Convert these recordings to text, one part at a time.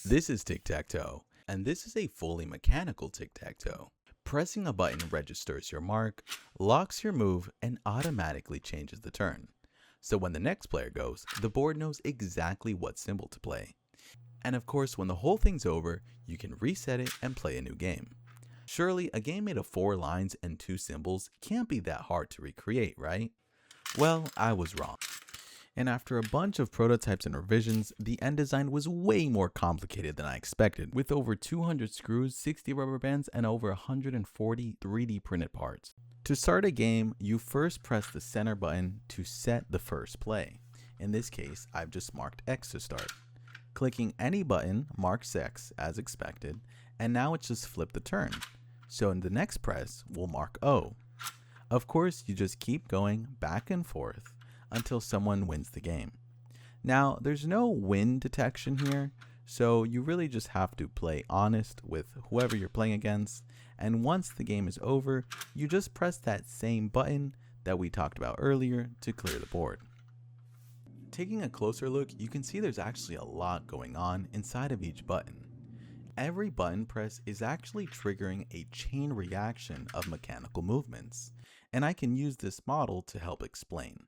This is Tic Tac Toe, and this is a fully mechanical Tic Tac Toe. Pressing a button registers your mark, locks your move, and automatically changes the turn. So when the next player goes, the board knows exactly what symbol to play. And of course, when the whole thing's over, you can reset it and play a new game. Surely, a game made of 4 lines and 2 symbols can't be that hard to recreate, right? Well, I was wrong. And after a bunch of prototypes and revisions, the end design was way more complicated than I expected, with over 200 screws, 60 rubber bands, and over 140 3D printed parts. To start a game, you first press the center button to set the first play. In this case, I've just marked X to start. Clicking any button marks X as expected, and now it's just flip the turn. So in the next press, we'll mark O. Of course, you just keep going back and forth until someone wins the game. Now, there's no win detection here, so you really just have to play honest with whoever you're playing against, and once the game is over, you just press that same button that we talked about earlier to clear the board. Taking a closer look, you can see there's actually a lot going on inside of each button. Every button press is actually triggering a chain reaction of mechanical movements, and I can use this model to help explain.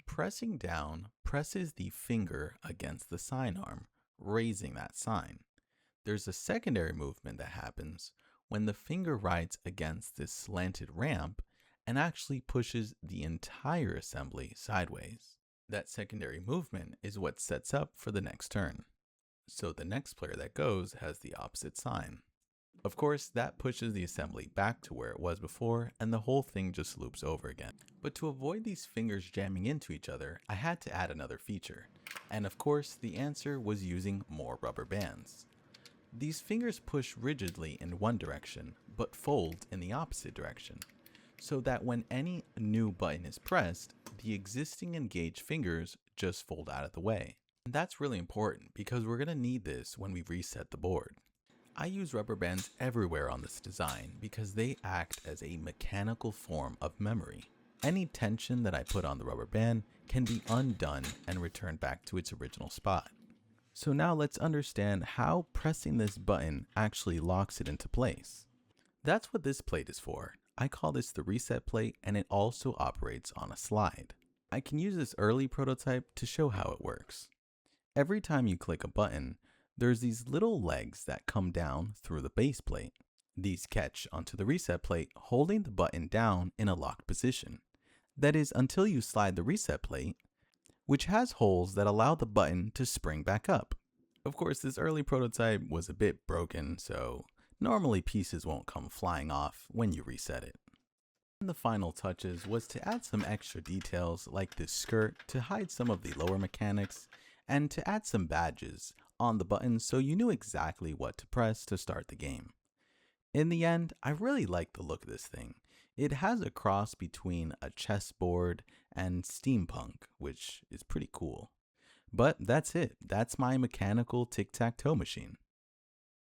Pressing down presses the finger against the sign arm, raising that sign. There's a secondary movement that happens when the finger rides against this slanted ramp and actually pushes the entire assembly sideways. That secondary movement is what sets up for the next turn. So the next player that goes has the opposite sign. Of course, that pushes the assembly back to where it was before, and the whole thing just loops over again. But to avoid these fingers jamming into each other, I had to add another feature. And of course, the answer was using more rubber bands. These fingers push rigidly in one direction, but fold in the opposite direction, so that when any new button is pressed, the existing engaged fingers just fold out of the way. And that's really important because we're going to need this when we reset the board. I use rubber bands everywhere on this design because they act as a mechanical form of memory. Any tension that I put on the rubber band can be undone and returned back to its original spot. So now let's understand how pressing this button actually locks it into place. That's what this plate is for. I call this the reset plate, and it also operates on a slide. I can use this early prototype to show how it works. Every time you click a button, there's these little legs that come down through the base plate. These catch onto the reset plate, holding the button down in a locked position. That is until you slide the reset plate, which has holes that allow the button to spring back up. Of course, this early prototype was a bit broken, so normally pieces won't come flying off when you reset it. And the final touches was to add some extra details like this skirt to hide some of the lower mechanics, and to add some badges on the buttons so you knew exactly what to press to start the game. In the end, I really like the look of this thing. It has a cross between a chessboard and steampunk, which is pretty cool. But that's it. That's my mechanical tic-tac-toe machine.